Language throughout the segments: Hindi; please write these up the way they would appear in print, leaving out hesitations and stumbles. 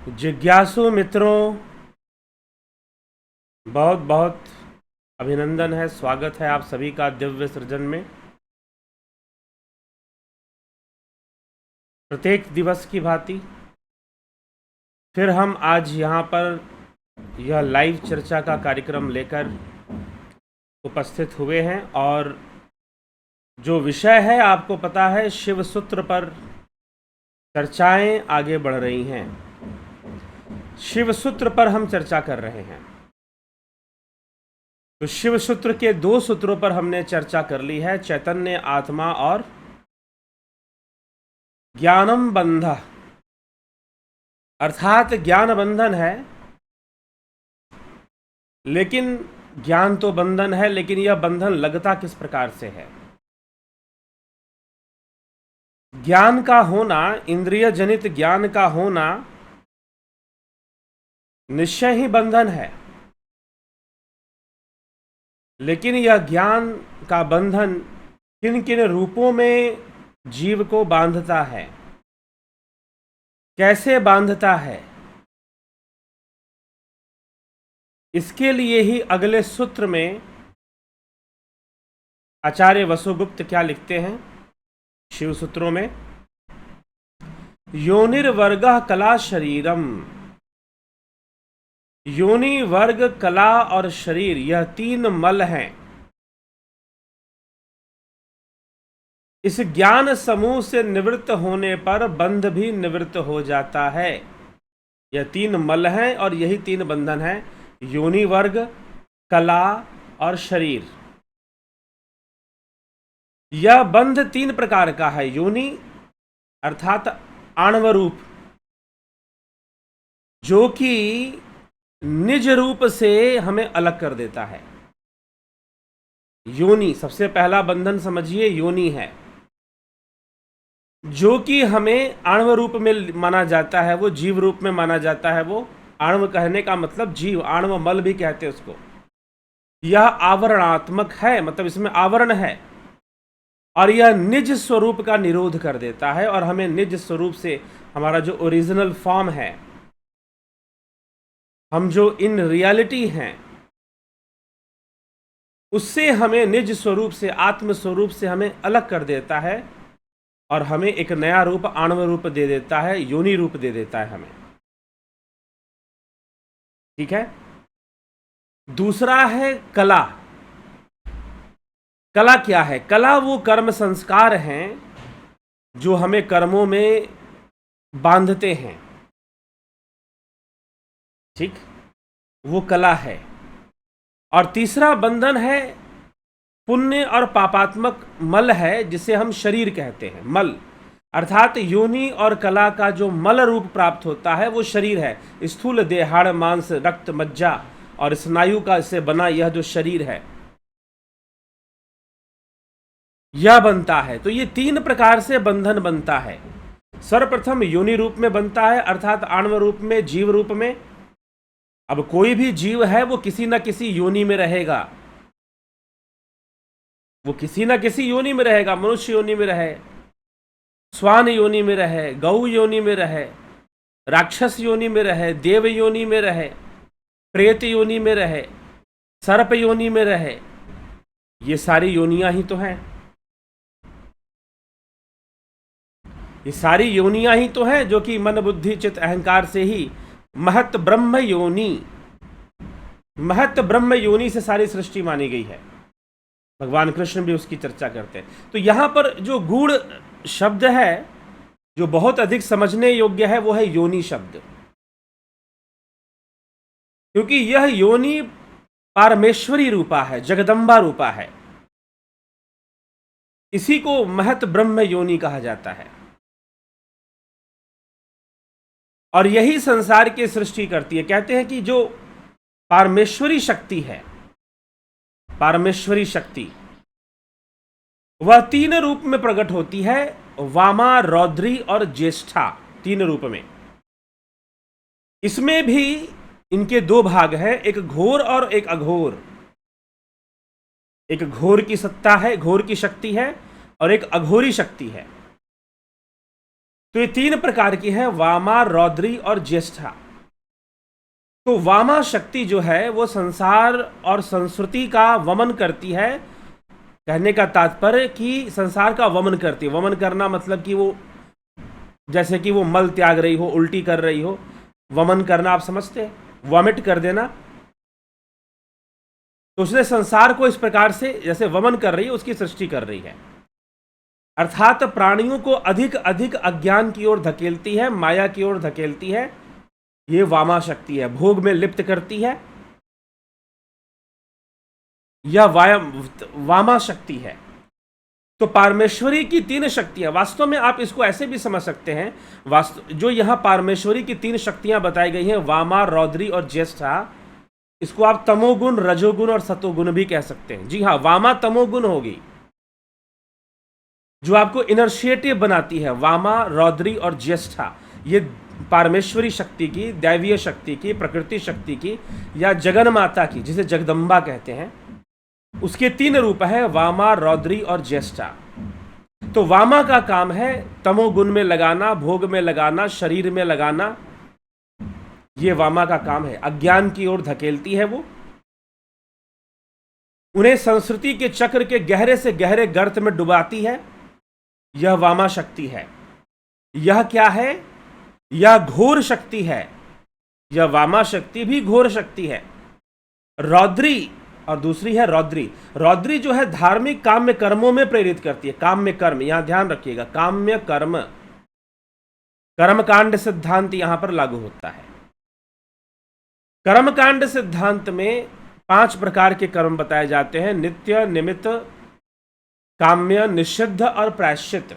जिज्ञासु मित्रों, बहुत बहुत अभिनंदन है, स्वागत है आप सभी का दिव्य सृजन में। प्रत्येक दिवस की भांति फिर हम आज यहाँ पर यह लाइव चर्चा का कार्यक्रम लेकर उपस्थित हुए हैं और जो विषय है आपको पता है, शिव सूत्र पर चर्चाएं आगे बढ़ रही हैं। शिव सूत्र पर हम चर्चा कर रहे हैं। तो शिव सूत्र के 2 सूत्रों पर हमने चर्चा कर ली है, चैतन्य आत्मा और ज्ञानम बंध, अर्थात ज्ञान बंधन है, लेकिन ज्ञान तो बंधन है, लेकिन यह बंधन लगता किस प्रकार से है। ज्ञान का होना, इंद्रिय जनित ज्ञान का होना निश्चय ही बंधन है, लेकिन यह ज्ञान का बंधन किन किन रूपों में जीव को बांधता है, कैसे बांधता है, इसके लिए ही अगले सूत्र में आचार्य वसुगुप्त क्या लिखते हैं शिव सूत्रों में, योनिर्वर्गः कला शरीरम। योनि, वर्ग, कला और शरीर, यह 3 मल हैं। इस ज्ञान समूह से निवृत्त होने पर बंध भी निवृत्त हो जाता है। यह 3 मल हैं और यही 3 बंधन हैं, योनि, वर्ग, कला और शरीर। यह बंध 3 प्रकार का है। योनि अर्थात आणव रूप, जो कि निज रूप से हमें अलग कर देता है। योनि, सबसे पहला बंधन समझिए, योनि है, जो कि हमें आणव रूप में माना जाता है, वो जीव रूप में माना जाता है। वो आणव कहने का मतलब जीव, आणव मल भी कहते हैं उसको। यह आवरणात्मक है, मतलब इसमें आवरण है, और यह निज स्वरूप का निरोध कर देता है और हमें निज स्वरूप से, हमारा जो ओरिजिनल फॉर्म है, हम जो इन रियलिटी हैं, उससे हमें निज स्वरूप से, आत्म स्वरूप से हमें अलग कर देता है और हमें एक नया रूप, आणव रूप दे देता है, योनि रूप दे देता है हमें। ठीक है। दूसरा है कला। कला क्या है? कला वो कर्म संस्कार हैं जो हमें कर्मों में बांधते हैं। ठीक, वो कला है। और तीसरा बंधन है पुण्य और पापात्मक मल है, जिसे हम शरीर कहते हैं। मल अर्थात योनि और कला का जो मल रूप प्राप्त होता है वो शरीर है। स्थूल देहाड़, मांस, रक्त, मज्जा और स्नायु का इससे बना यह जो शरीर है, यह बनता है। तो ये 3 प्रकार से बंधन बनता है। सर्वप्रथम योनि रूप में बनता है, अर्थात आणव रूप में, जीव रूप में। अब कोई भी जीव है वो किसी न किसी योनि में रहेगा, वो किसी न किसी योनि में रहेगा। मनुष्य योनि में रहे, स्वान योनि में रहे, गौ योनि में रहे, राक्षस योनि में रहे, देव योनि में रहे, प्रेत योनि में रहे, सर्प योनि में रहे, ये सारी योनियां ही तो हैं। ये सारी योनियां ही तो हैं जो कि मन, बुद्धि, चित्त, अहंकार से ही महत ब्रह्म योनि, महत ब्रह्म योनि से सारी सृष्टि मानी गई है। भगवान कृष्ण भी उसकी चर्चा करते हैं। तो यहां पर जो गूढ़ शब्द है, जो बहुत अधिक समझने योग्य है, वो है योनि शब्द, क्योंकि यह योनि पारमेश्वरी रूपा है, जगदम्बा रूपा है। इसी को महत ब्रह्म योनि कहा जाता है और यही संसार की सृष्टि करती है। कहते हैं कि जो पारमेश्वरी शक्ति है, पारमेश्वरी शक्ति, वह 3 रूप में प्रकट होती है, वामा, रौद्री और ज्येष्ठा, 3 रूप में। इसमें भी इनके 2 भाग हैं, एक घोर और एक अघोर। एक घोर की सत्ता है, घोर की शक्ति है, और एक अघोरी शक्ति है। तो ये तीन प्रकार की है, वामा, रौद्री और ज्येष्ठा। तो वामा शक्ति जो है वो संसार और संस्कृति का वमन करती है। कहने का तात्पर्य कि संसार का वमन करती है। वमन करना मतलब कि वो जैसे कि वो मल त्याग रही हो, उल्टी कर रही हो। वमन करना आप समझते हैं, वॉमिट कर देना। तो उसने संसार को इस प्रकार से जैसे वमन कर रही है, उसकी सृष्टि कर रही है। अर्थात प्राणियों को अधिक अधिक अज्ञान की ओर धकेलती है, माया की ओर धकेलती है। ये वामा शक्ति है। भोग में लिप्त करती है, यह वामा शक्ति है। तो पारमेश्वरी की तीन शक्तियां, वास्तव में आप इसको ऐसे भी समझ सकते हैं, वास्तव जो यहां पारमेश्वरी की तीन शक्तियां बताई गई हैं, वामा, रौद्री और ज्येष्ठा, इसको आप तमोगुण, रजोगुण और सतोगुण भी कह सकते हैं। जी हाँ, वामा तमोगुण होगी जो आपको इनर्शिएटिव बनाती है। वामा, रौद्री और ज्येष्ठा ये पारमेश्वरी शक्ति की, दैवीय शक्ति की, प्रकृति शक्ति की या जगन माता की, जिसे जगदम्बा कहते हैं, उसके तीन रूप है, वामा, रौद्री और ज्येष्ठा। तो वामा का काम है तमोगुण में लगाना, भोग में लगाना, शरीर में लगाना। ये वामा का काम है। अज्ञान की ओर धकेलती है वो, उन्हें संस्कृति के चक्र के गहरे से गहरे गर्त में डुबाती है। यह वामा शक्ति है। यह क्या है? यह घोर शक्ति है। यह वामा शक्ति भी घोर शक्ति है। रौद्री और दूसरी है रौद्री। रौद्री जो है धार्मिक काम्य कर्मों में प्रेरित करती है। काम्य कर्म, यहां ध्यान रखिएगा, काम्य कर्म, कर्मकांड सिद्धांत यहां पर लागू होता है। कर्मकांड सिद्धांत में 5 प्रकार के कर्म बताए जाते हैं: नित्य, निमित्त, काम्य, निषिद्ध और प्रायश्चित।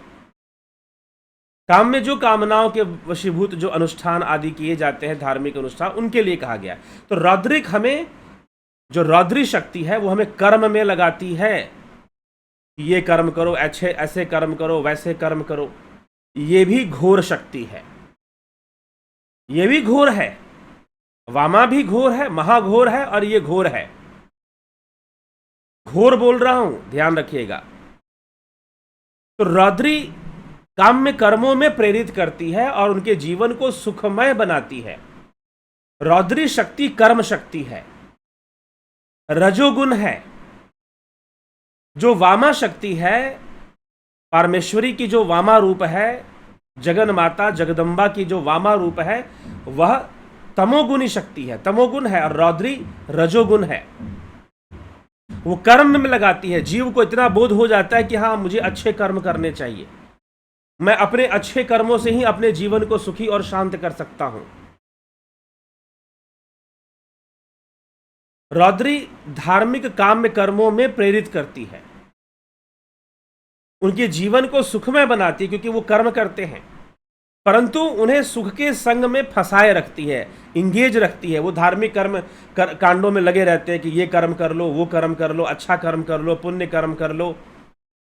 काम्य जो कामनाओं के वशीभूत जो अनुष्ठान आदि किए जाते हैं, धार्मिक अनुष्ठान, उनके लिए कहा गया। तो रौद्रिक हमें, जो रौद्री शक्ति है वो हमें कर्म में लगाती है। ये कर्म करो, अच्छे ऐसे कर्म करो, वैसे कर्म करो। ये भी घोर शक्ति है। ये भी घोर है। वामा भी घोर है, महाघोर है, और ये घोर है। घोर बोल रहा हूं, ध्यान रखिएगा। तो रौद्री काम्य कर्मों में प्रेरित करती है और उनके जीवन को सुखमय बनाती है। रौद्री शक्ति कर्म शक्ति है, रजोगुण है। जो वामा शक्ति है, परमेश्वरी की जो वामा रूप है, जगन माता जगदम्बा की जो वामा रूप है, वह तमोगुणी शक्ति है, तमोगुण है। और रौद्री रजोगुण है। वो कर्म में लगाती है। जीव को इतना बोध हो जाता है कि हाँ, मुझे अच्छे कर्म करने चाहिए, मैं अपने अच्छे कर्मों से ही अपने जीवन को सुखी और शांत कर सकता हूं। रौद्री धार्मिक काम्य कर्मों में प्रेरित करती है, उनके जीवन को सुखमय बनाती है, क्योंकि वो कर्म करते हैं, परंतु उन्हें सुख के संग में फंसाए रखती है, इंगेज रखती है। वो धार्मिक कर्म कांडों में लगे रहते हैं कि ये कर्म कर लो, वो कर्म कर लो, अच्छा कर्म कर लो, पुण्य कर्म कर लो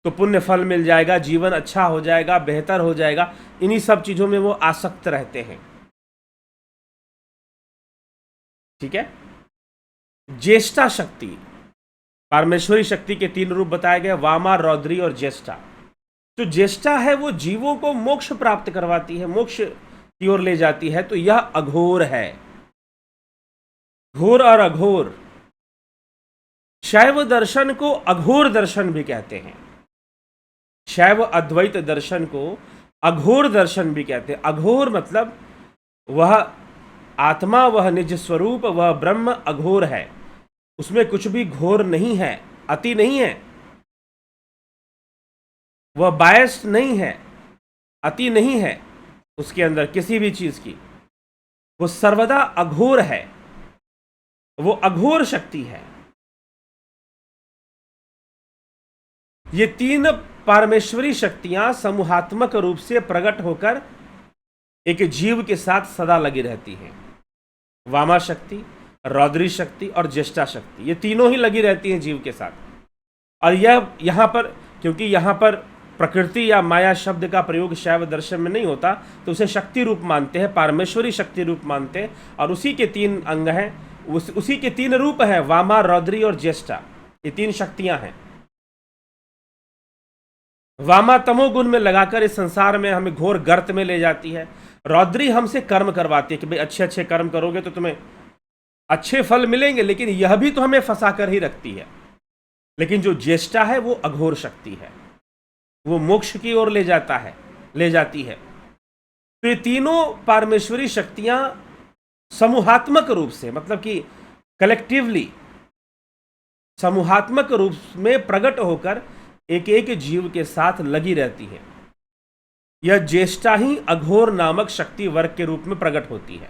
तो पुण्य फल मिल जाएगा, जीवन अच्छा हो जाएगा, बेहतर हो जाएगा। इन्हीं सब चीजों में वो आसक्त रहते हैं। ठीक है। ज्येष्ठा शक्ति, परमेश्वरी शक्ति के 3 रूप बताए गए, वामा, रौद्री और ज्येष्ठा। जो ज्येष्ठा है वो जीवों को मोक्ष प्राप्त करवाती है, मोक्ष की ओर ले जाती है। तो यह अघोर है। घोर और अघोर। शैव दर्शन को अघोर दर्शन भी कहते हैं। शैव अद्वैत दर्शन को अघोर दर्शन भी कहते हैं। अघोर मतलब वह आत्मा, वह निज स्वरूप, वह ब्रह्म अघोर है। उसमें कुछ भी घोर नहीं है, अति नहीं है। वह बायस्ड नहीं है, अति नहीं है उसके अंदर किसी भी चीज की। वो सर्वदा अघोर है, वो अघोर शक्ति है। ये 3 परमेश्वरी शक्तियां समूहात्मक रूप से प्रकट होकर एक जीव के साथ सदा लगी रहती हैं। वामा शक्ति, रौद्री शक्ति और ज्येष्ठा शक्ति, ये तीनों ही लगी रहती हैं जीव के साथ। और यह यहां पर, क्योंकि यहां पर प्रकृति या माया शब्द का प्रयोग शैव दर्शन में नहीं होता, तो उसे शक्ति रूप मानते हैं, परमेश्वरी शक्ति रूप मानते हैं। और उसी के 3 अंग हैं, उसी के 3 रूप हैं, वामा, रौद्री और ज्येष्ठा। ये 3 शक्तियां हैं। वामा तमोगुण में लगाकर इस संसार में हमें घोर गर्त में ले जाती है। रौद्री हमसे कर्म करवाती है कि भाई अच्छे अच्छे कर्म करोगे तो तुम्हें अच्छे फल मिलेंगे, लेकिन यह भी तो हमें फंसा कर ही रखती है। लेकिन जो ज्येष्ठा है वो अघोर शक्ति है, वो मोक्ष की ओर ले जाती है। तो ये तीनों परमेश्वरी शक्तियां समूहात्मक रूप से, मतलब कि कलेक्टिवली, समूहात्मक रूप में प्रकट होकर एक एक जीव के साथ लगी रहती है। यह ज्येष्ठा ही अघोर नामक शक्ति वर्ग के रूप में प्रकट होती है।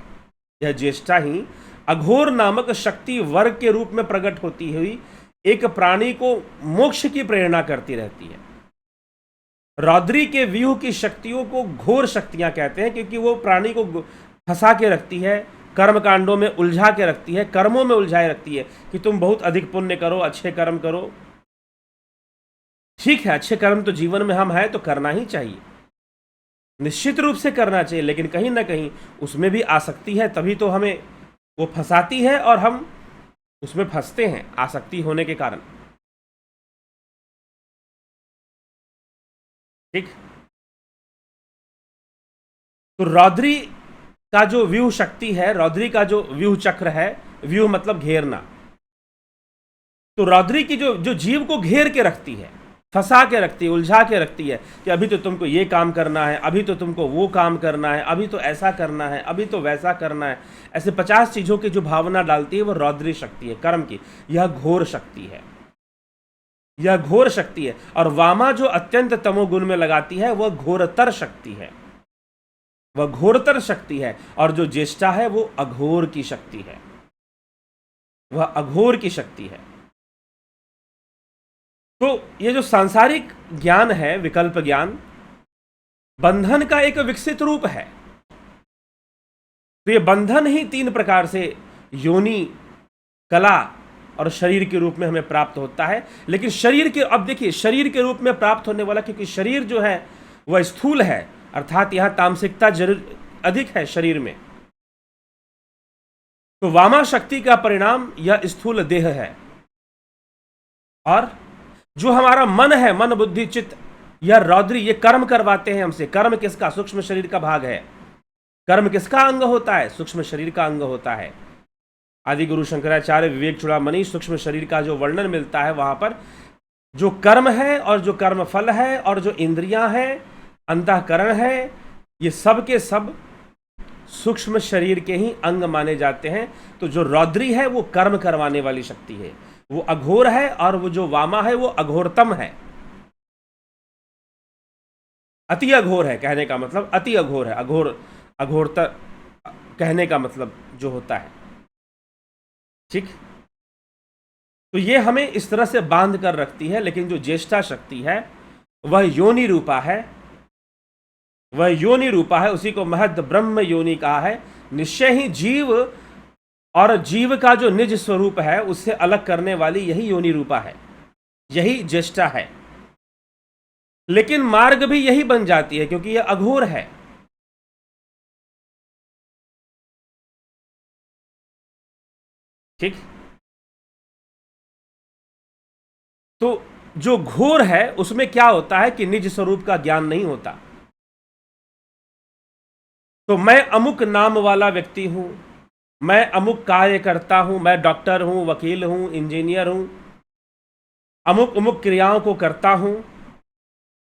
यह ज्येष्ठा ही अघोर नामक शक्ति वर्ग के रूप में प्रकट होती हुई एक प्राणी को मोक्ष की प्रेरणा करती रहती है। रौद्री के व्यूह की शक्तियों को घोर शक्तियां कहते हैं, क्योंकि वो प्राणी को फंसा के रखती है, कर्म कांडों में उलझा के रखती है, कर्मों में उलझाए रखती है कि तुम बहुत अधिक पुण्य करो, अच्छे कर्म करो। ठीक है, अच्छे कर्म तो जीवन में हम हैं तो करना ही चाहिए, निश्चित रूप से करना चाहिए, लेकिन कहीं ना कहीं उसमें भी आसक्ति है, तभी तो हमें वो फंसाती है और हम उसमें फंसते हैं आसक्ति होने के कारण। ठीक, तो रौद्री का जो व्यूह शक्ति है, रौद्री का जो व्यूह चक्र है, व्यूह मतलब घेरना, तो रौद्री की जो जीव को घेर के रखती है, फंसा के रखती है, उलझा के रखती है कि अभी तो तुमको ये काम करना है, अभी तो तुमको वो काम करना है, अभी तो ऐसा करना है, अभी तो वैसा करना है, ऐसे 50 चीजों की जो भावना डालती है वो रौद्री शक्ति है, कर्म की। यह घोर शक्ति है, यह घोर शक्ति है। और वामा जो अत्यंत तमोगुण में लगाती है वह घोरतर शक्ति है, वह घोरतर शक्ति है। और जो ज्येष्ठा है वो अघोर की शक्ति है, वह अघोर की शक्ति है। तो ये जो सांसारिक ज्ञान है, विकल्प ज्ञान, बंधन का एक विकसित रूप है। तो ये बंधन ही 3 प्रकार से योनि, कला और शरीर के रूप में हमें प्राप्त होता है। लेकिन शरीर के, अब देखिए, शरीर के रूप में प्राप्त होने वाला, क्योंकि शरीर जो है वह स्थूल है, अर्थात यहां तामसिकता जरूर अधिक है शरीर में, तो वामा शक्ति का परिणाम यह स्थूल देह है। और जो हमारा मन है, मन बुद्धि चित्त, यह रौद्री, ये कर्म करवाते हैं हमसे। कर्म किसका? सूक्ष्म शरीर का भाग है। कर्म किसका अंग होता है? सूक्ष्म शरीर का अंग होता है। आदि गुरु शंकराचार्य विवेक चूड़ामणि सूक्ष्म शरीर का जो वर्णन मिलता है, वहां पर जो कर्म है और जो कर्म फल है और जो इंद्रियां हैं, अंतःकरण है, ये सब के सब सूक्ष्म शरीर के ही अंग माने जाते हैं। तो जो रौद्री है वो कर्म करवाने वाली शक्ति है, वो अघोर है, और वो जो वामा है वो अघोरतम है, अति अघोर है। कहने का मतलब अति अघोर है, अघोरतर कहने का मतलब जो होता है। ठीक, तो ये हमें इस तरह से बांध कर रखती है। लेकिन जो ज्येष्ठा शक्ति है वह योनि रूपा है, वह योनि रूपा है, उसी को महद ब्रह्म योनि कहा है। निश्चय ही जीव और जीव का जो निज स्वरूप है उससे अलग करने वाली यही योनि रूपा है, यही ज्येष्ठा है। लेकिन मार्ग भी यही बन जाती है, क्योंकि यह अघोर है। ठीक, तो जो घोर है उसमें क्या होता है कि निज स्वरूप का ज्ञान नहीं होता। तो मैं अमुक नाम वाला व्यक्ति हूं, मैं अमुक कार्य करता हूं, मैं डॉक्टर हूं, वकील हूं, इंजीनियर हूं, अमुक अमुक क्रियाओं को करता हूं।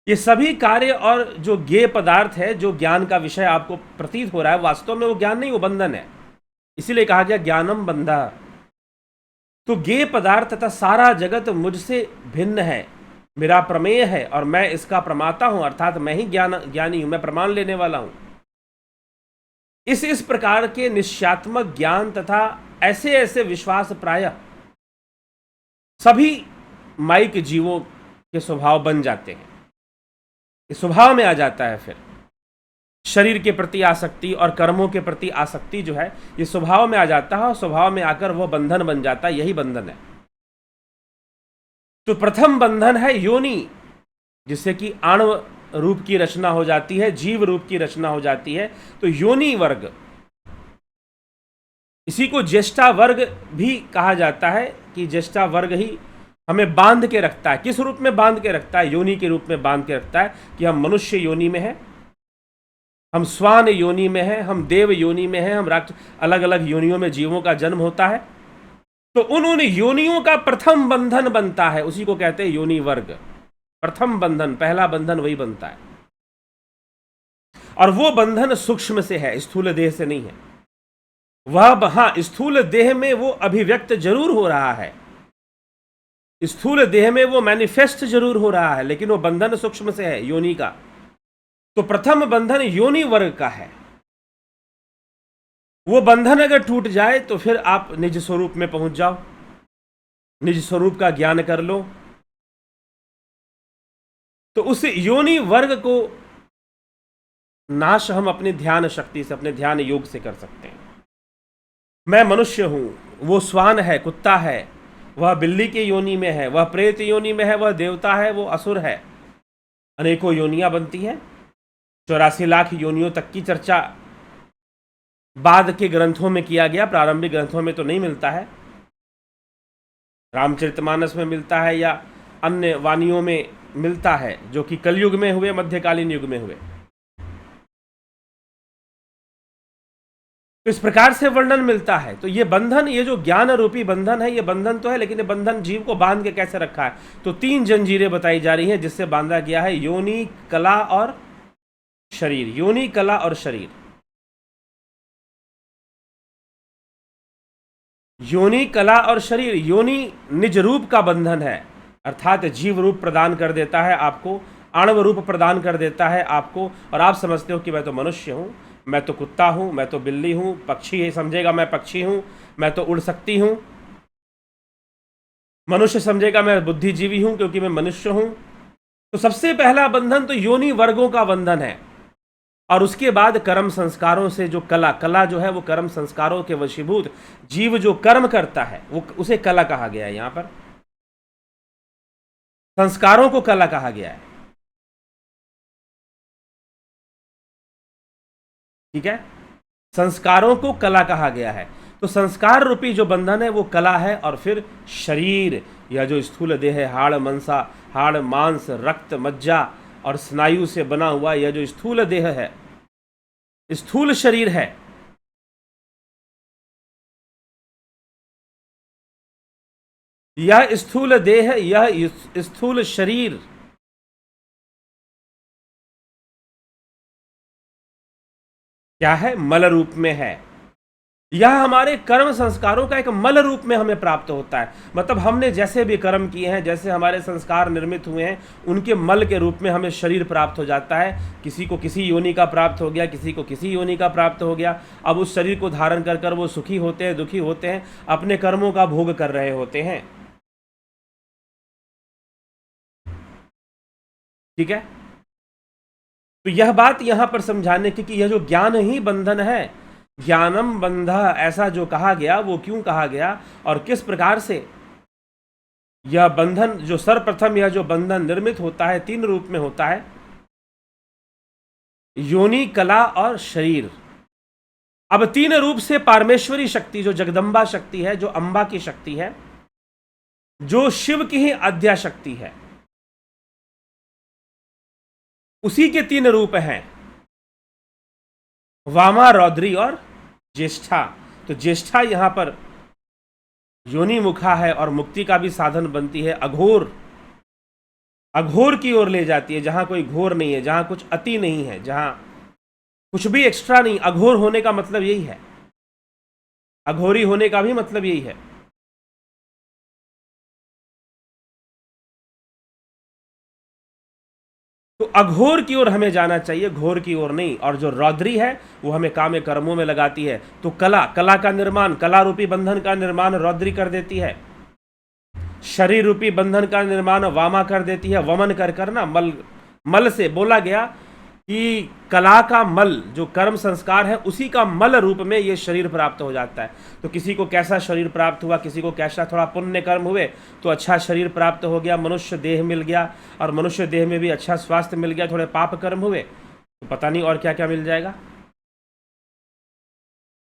ये सभी कार्य और जो ज्ञेय पदार्थ है, जो ज्ञान का विषय आपको प्रतीत हो रहा है, वास्तव में वो ज्ञान नहीं, वो बंधन है। इसीलिए कहा गया ज्ञानम बंधा। तो ज्ञेय पदार्थ तथा सारा जगत मुझसे भिन्न है, मेरा प्रमेय है और मैं इसका प्रमाता हूं, अर्थात मैं ही ज्ञानी हूं, मैं प्रमाण लेने वाला हूं। इस प्रकार के निश्चयात्मक ज्ञान तथा ऐसे ऐसे विश्वास प्रायः सभी माइक जीवों के स्वभाव बन जाते हैं। इस स्वभाव में आ जाता है। फिर शरीर के प्रति आसक्ति और कर्मों के प्रति आसक्ति जो है, ये स्वभाव में आ जाता है, और स्वभाव में आकर वह बंधन बन जाता है। यही बंधन है। तो प्रथम बंधन है योनि, जिससे कि आणव रूप की रचना हो जाती है, जीव रूप की रचना हो जाती है। तो योनि वर्ग, इसी को ज्येष्ठा वर्ग भी कहा जाता है कि ज्येष्ठा वर्ग ही हमें बांध के रखता है। किस रूप में बांध के रखता है? योनि के रूप में बांध के रखता है कि हम मनुष्य योनि में हैं, हम स्वान योनि में हैं, हम देव योनि में हैं, हम अलग अलग योनियों में जीवों का जन्म होता है। तो उन योनियों का प्रथम बंधन बनता है, उसी को कहते हैं योनि वर्ग। प्रथम बंधन, पहला बंधन वही बनता है, और वो बंधन सूक्ष्म से है, स्थूल देह से नहीं है। वह हाँ, स्थूल देह में वो अभिव्यक्त जरूर हो रहा है, स्थूल देह में वो मैनिफेस्ट जरूर हो रहा है, लेकिन वो बंधन सूक्ष्म से है, योनि का। तो प्रथम बंधन योनि वर्ग का है। वो बंधन अगर टूट जाए तो फिर आप निज स्वरूप में पहुंच जाओ, निज स्वरूप का ज्ञान कर लो। तो उस योनि वर्ग को नाश हम अपने ध्यान शक्ति से, अपने ध्यान योग से कर सकते हैं। मैं मनुष्य हूं, वो स्वान है, कुत्ता है, वह बिल्ली की योनि में है, वह प्रेत योनि में है, वह देवता है, वो असुर है। अनेकों योनियां बनती हैं। 84 लाख योनियों तक की चर्चा बाद के ग्रंथों में किया गया, प्रारंभिक ग्रंथों में तो नहीं मिलता है। रामचरितमानस में मिलता है या अन्य वाणियों में मिलता है, जो कि कलयुग में हुए, मध्यकालीन युग में हुए। तो इस प्रकार से वर्णन मिलता है। तो ये बंधन, ये जो ज्ञान रूपी बंधन है, ये बंधन तो है, लेकिन ये बंधन जीव को बांध के कैसे रखा है? तो 3 जंजीरें बताई जा रही हैं जिससे बांधा गया है, योनि, कला और शरीर। योनि, कला और शरीर। योनि, कला और शरीर। योनि निज रूप का बंधन है, अर्थात जीव रूप प्रदान कर देता है आपको, आणव रूप प्रदान कर देता है आपको, और आप समझते हो कि मैं तो मनुष्य हूं, मैं तो कुत्ता हूं, मैं तो बिल्ली हूं, पक्षी समझेगा मैं पक्षी हूं, मैं तो उड़ सकती हूं। मनुष्य समझेगा मैं बुद्धिजीवी हूं क्योंकि मैं मनुष्य हूं। तो सबसे पहला बंधन तो योनि वर्गों का बंधन है, और उसके बाद कर्म संस्कारों से जो कला जो है वो कर्म संस्कारों के वशीभूत जीव जो कर्म करता है वो, उसे कला कहा गया है। यहां पर संस्कारों को कला कहा गया है, ठीक है। संस्कारों को कला कहा गया है। तो संस्कार रूपी जो बंधन है वो कला है। और फिर शरीर, या जो स्थूल देह है, हाड़ मांस रक्त मज्जा और स्नायु से बना हुआ यह जो स्थूल देह है, स्थूल शरीर है, यह स्थूल देह, यह स्थूल शरीर क्या है? मल रूप में है। यह हमारे कर्म संस्कारों का एक मल रूप में हमें प्राप्त होता है। मतलब हमने जैसे भी कर्म किए हैं, जैसे हमारे संस्कार निर्मित हुए हैं, उनके मल के रूप में हमें शरीर प्राप्त हो जाता है। किसी को किसी योनि का प्राप्त हो गया, किसी को किसी योनि का प्राप्त हो गया। अब उस शरीर को धारण कर कर वो सुखी होते हैं, दुखी होते हैं, अपने कर्मों का भोग कर रहे होते हैं, ठीक है। तो यह बात यहां पर समझाने की कि यह जो ज्ञान ही बंधन है, ज्ञानम बंधा, ऐसा जो कहा गया वो क्यों कहा गया और किस प्रकार से यह बंधन, जो सर्वप्रथम यह जो बंधन निर्मित होता है 3 रूप में होता है, योनि, कला और शरीर। अब 3 रूप से पारमेश्वरी शक्ति, जो जगदम्बा शक्ति है, जो अंबा की शक्ति है, जो शिव की ही आद्या शक्ति है, उसी के 3 रूप हैं, वामा, रौद्री और ज्येष्ठा। तो ज्येष्ठा यहां पर योनि मुखा है और मुक्ति का भी साधन बनती है। अघोर, अघोर की ओर ले जाती है, जहां कोई घोर नहीं है, जहां कुछ अति नहीं है, जहां कुछ भी एक्स्ट्रा नहीं। अघोर होने का मतलब यही है, अघोरी होने का भी मतलब यही है। तो अघोर की ओर हमें जाना चाहिए, घोर की ओर नहीं। और जो रौद्री है वो हमें काम कर्मों में लगाती है। तो कला, कला का निर्माण, कला रूपी बंधन का निर्माण रौद्री कर देती है। शरीर रूपी बंधन का निर्माण वामा कर देती है। वमन कर करना, मल, मल से बोला गया कि कला का मल, जो कर्म संस्कार है, उसी का मल रूप में ये शरीर प्राप्त हो जाता है। तो किसी को कैसा शरीर प्राप्त हुआ, किसी को कैसा, थोड़ा पुण्य कर्म हुए तो अच्छा शरीर प्राप्त हो गया, मनुष्य देह मिल गया, और मनुष्य देह में भी अच्छा स्वास्थ्य मिल गया। थोड़े पाप कर्म हुए तो पता नहीं और क्या क्या मिल जाएगा,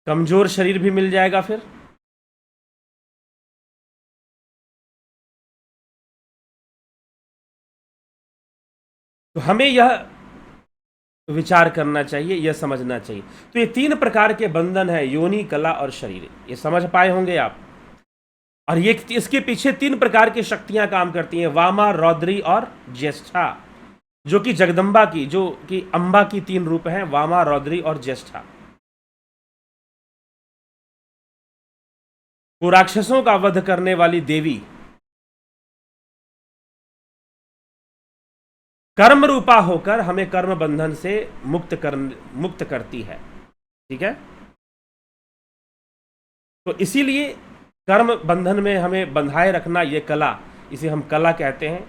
कमजोर शरीर भी मिल जाएगा फिर। तो हमें यह विचार करना चाहिए, यह समझना चाहिए। तो ये 3 प्रकार के बंधन है, योनि, कला और शरीर। ये समझ पाए होंगे आप। और ये इसके पीछे 3 प्रकार की शक्तियां काम करती हैं, वामा, रौद्री और ज्येष्ठा, जो कि जगदम्बा की, जो कि अंबा की 3 रूप हैं, वामा, रौद्री और ज्येष्ठा। वो राक्षसों का वध करने वाली देवी कर्म रूपा होकर हमें कर्म बंधन से मुक्त करती है। ठीक है। तो इसीलिए कर्म बंधन में हमें बंधाए रखना, ये कला, इसे हम कला कहते हैं।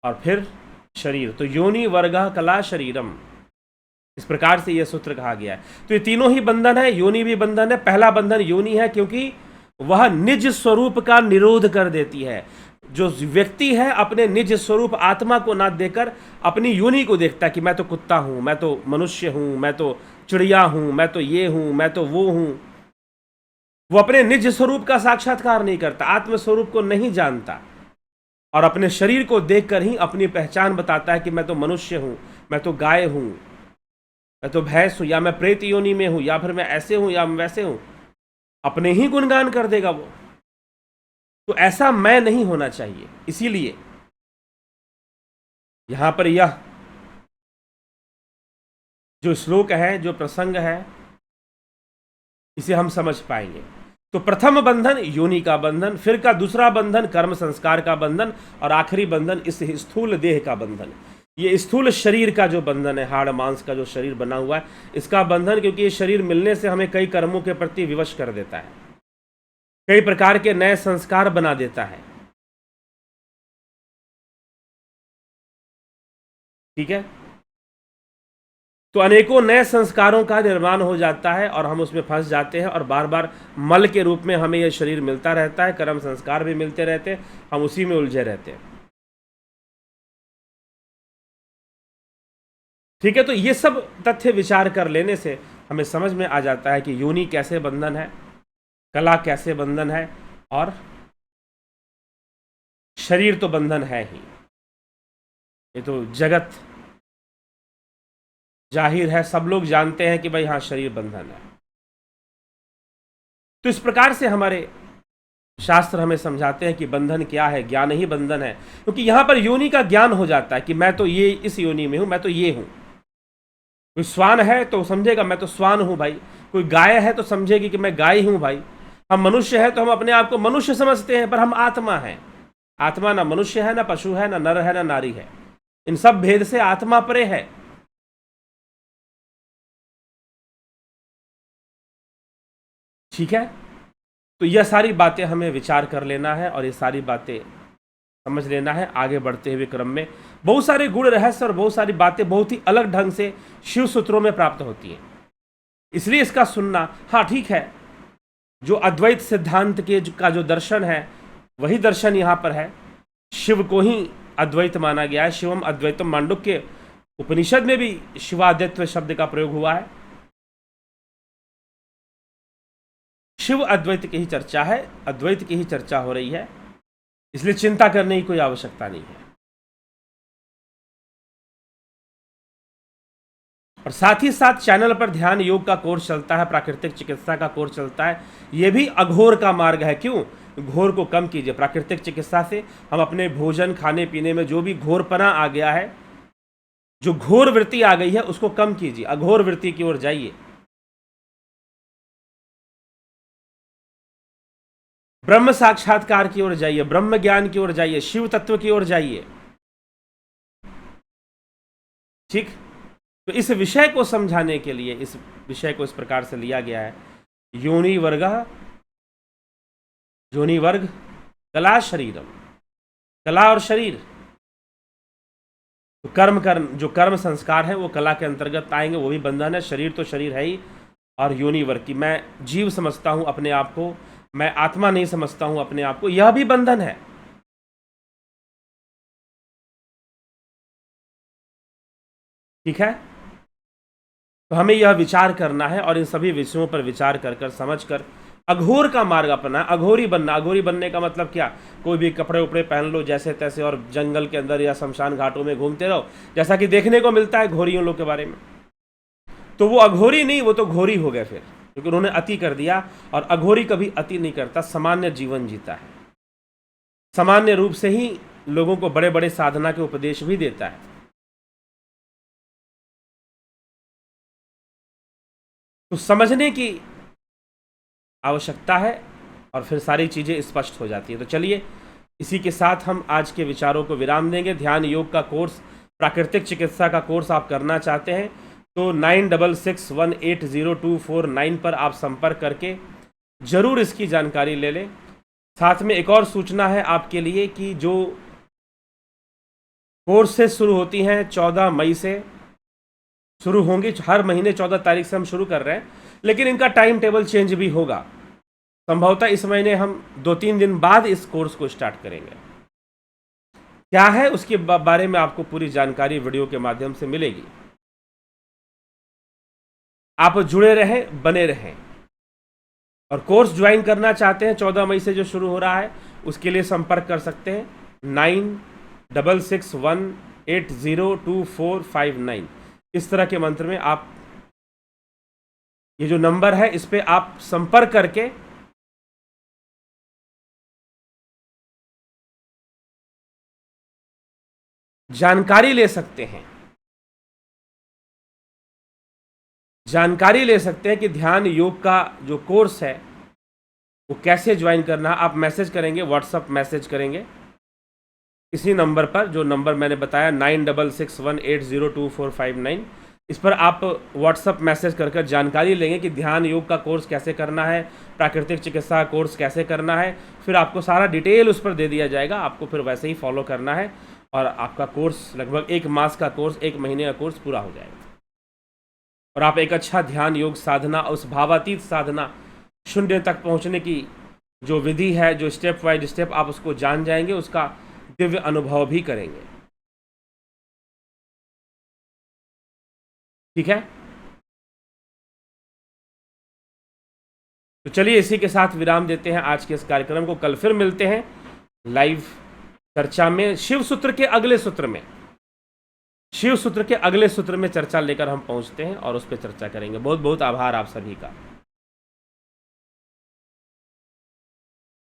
और फिर शरीर, तो योनि, वर्गः, कला, शरीरम, इस प्रकार से यह सूत्र कहा गया है। तो ये तीनों ही बंधन है, योनि भी बंधन है। पहला बंधन योनि है, क्योंकि वह निज स्वरूप का निरोध कर देती है। जो व्यक्ति है अपने निज स्वरूप आत्मा को ना देकर अपनी योनि को देखता है कि मैं तो कुत्ता हूं, मैं तो मनुष्य हूं, मैं तो चिड़िया हूं, मैं तो ये हूं, मैं तो वो हूं। वो अपने निज स्वरूप का साक्षात्कार नहीं करता, आत्म स्वरूप को नहीं जानता, और अपने शरीर को देखकर ही अपनी पहचान बताता है कि मैं तो मनुष्य हूं, मैं तो गाय हूं, मैं तो भैंस हूं, या मैं प्रेत योनि में हूं, या फिर मैं ऐसे हूं या मैं वैसे हूं। अपने ही गुणगान कर देगा वो। तो ऐसा मैं नहीं होना चाहिए। इसीलिए यहां पर यह जो श्लोक है, जो प्रसंग है, इसे हम समझ पाएंगे। तो प्रथम बंधन योनि का बंधन, फिर का दूसरा बंधन कर्म संस्कार का बंधन, और आखिरी बंधन इस स्थूल देह का बंधन। ये स्थूल शरीर का जो बंधन है, हाड़ मांस का जो शरीर बना हुआ है, इसका बंधन, क्योंकि ये शरीर मिलने से हमें कई कर्मों के प्रति विवश कर देता है, कई प्रकार के नए संस्कार बना देता है। ठीक है। तो अनेकों नए संस्कारों का निर्माण हो जाता है और हम उसमें फंस जाते हैं, और बार बार मल के रूप में हमें यह शरीर मिलता रहता है, कर्म संस्कार भी मिलते रहते हैं, हम उसी में उलझे रहते हैं। ठीक है। तो ये सब तथ्य विचार कर लेने से हमें समझ में आ जाता है कि योनि कैसे बंधन है, कला कैसे बंधन है, और शरीर तो बंधन है ही। ये तो जगत जाहिर है, सब लोग जानते हैं कि भाई हाँ, शरीर बंधन है। तो इस प्रकार से हमारे शास्त्र हमें समझाते हैं कि बंधन क्या है, ज्ञान ही बंधन है। क्योंकि यहां पर योनि का ज्ञान हो जाता है कि मैं तो ये इस योनि में हूं, मैं तो ये हूं। कोई श्वान है तो समझेगा मैं तो श्वान हूं भाई, कोई गाय है तो समझेगी कि मैं गाय हूं भाई। हम मनुष्य है तो हम अपने आप को मनुष्य समझते हैं, पर हम आत्मा हैं। आत्मा ना मनुष्य है, ना पशु है, ना नर है, ना नारी है। इन सब भेद से आत्मा परे है। ठीक है। तो यह सारी बातें हमें विचार कर लेना है, और ये सारी बातें समझ लेना है आगे बढ़ते हुए क्रम में। बहुत सारे गुण रहस्य और बहुत सारी बातें बहुत ही अलग ढंग से शिव सूत्रों में प्राप्त होती हैं, इसलिए इसका सुनना, हाँ ठीक है, जो अद्वैत सिद्धांत के का जो दर्शन है वही दर्शन यहाँ पर है। शिव को ही अद्वैत माना गया है, शिवम अद्वैतम। मांडुक्य उपनिषद में भी शिवाद्वैत शब्द का प्रयोग हुआ है। शिव अद्वैत की ही चर्चा है, अद्वैत की ही चर्चा हो रही है, इसलिए चिंता करने की कोई आवश्यकता नहीं है। और साथ ही साथ चैनल पर ध्यान योग का कोर्स चलता है, प्राकृतिक चिकित्सा का कोर्स चलता है। यह भी अघोर का मार्ग है। क्यों? घोर को कम कीजिए। प्राकृतिक चिकित्सा से हम अपने भोजन खाने पीने में जो भी घोरपना आ गया है, जो घोर वृत्ति आ गई है, उसको कम कीजिए, अघोर वृत्ति की ओर जाइए। ब्रह्म साक्षात्कार की ओर जाइए, ब्रह्म ज्ञान की ओर जाइए, शिव तत्व की ओर जाइए। ठीक। तो इस विषय को समझाने के लिए इस विषय को इस प्रकार से लिया गया है। योनि वर्ग कला शरीरम, कला और शरीर। तो जो कर्म संस्कार है वो कला के अंतर्गत आएंगे, वो भी बंधन है। शरीर तो शरीर है ही, और योनि वर्ग की मैं जीव समझता हूं अपने आप को, मैं आत्मा नहीं समझता हूं अपने आप को, यह भी बंधन है। ठीक है। तो हमें यह विचार करना है, और इन सभी विषयों पर विचार कर समझकर अघोर का मार्ग अपना, अघोरी बनना। अघोरी बनने का मतलब क्या? कोई भी कपड़े उपड़े पहन लो जैसे तैसे और जंगल के अंदर या शमशान घाटों में घूमते रहो, जैसा कि देखने को मिलता है घोरियों लोग के बारे में। तो वो अघोरी नहीं, वो तो घोरी हो गए फिर, क्योंकि उन्होंने अति कर दिया। और अघोरी कभी अति नहीं करता, सामान्य जीवन जीता है, सामान्य रूप से ही लोगों को बड़े बड़े साधना के उपदेश भी देता है। तो समझने की आवश्यकता है और फिर सारी चीज़ें स्पष्ट हो जाती है। तो चलिए इसी के साथ हम आज के विचारों को विराम देंगे। ध्यान योग का कोर्स, प्राकृतिक चिकित्सा का कोर्स आप करना चाहते हैं तो 9661802449 पर आप संपर्क करके ज़रूर इसकी जानकारी ले लें। साथ में एक और सूचना है आपके लिए कि जो कोर्सेज शुरू होती हैं 14 मई से शुरू होंगी। हर महीने 14 तारीख से हम शुरू कर रहे हैं, लेकिन इनका टाइम टेबल चेंज भी होगा। संभवतः इस महीने हम 2-3 दिन बाद इस कोर्स को स्टार्ट करेंगे। क्या है उसके बारे में आपको पूरी जानकारी वीडियो के माध्यम से मिलेगी। आप जुड़े रहें, बने रहें। और कोर्स ज्वाइन करना चाहते हैं 14 मई से जो शुरू हो रहा है, उसके लिए संपर्क कर सकते हैं 9661802459। इस तरह के मंत्र में आप, ये जो नंबर है इस पे आप संपर्क करके जानकारी ले सकते हैं। जानकारी ले सकते हैं कि ध्यान योग का जो कोर्स है वो कैसे ज्वाइन करना है। आप मैसेज करेंगे, व्हाट्सअप मैसेज करेंगे इसी नंबर पर, जो नंबर मैंने बताया 9661802459। इस पर आप व्हाट्सअप मैसेज कर जानकारी लेंगे कि ध्यान योग का कोर्स कैसे करना है, प्राकृतिक चिकित्सा का कोर्स कैसे करना है। फिर आपको सारा डिटेल उस पर दे दिया जाएगा, आपको फिर वैसे ही फॉलो करना है और आपका कोर्स लगभग 1 मास का कोर्स, 1 महीने का कोर्स पूरा हो जाएगा। और आप एक अच्छा ध्यान योग साधना, उस भावातीत साधना, शून्य तक पहुंचने की जो विधि है, जो स्टेप बाय स्टेप आप उसको जान जाएंगे, उसका दिव्य अनुभव भी करेंगे। ठीक है, तो चलिए इसी के साथ विराम देते हैं आज के इस कार्यक्रम को। कल फिर मिलते हैं लाइव चर्चा में, शिव सूत्र के अगले सूत्र में। शिव सूत्र के अगले सूत्र में चर्चा लेकर हम पहुंचते हैं और उस पर चर्चा करेंगे। बहुत बहुत आभार आप सभी का।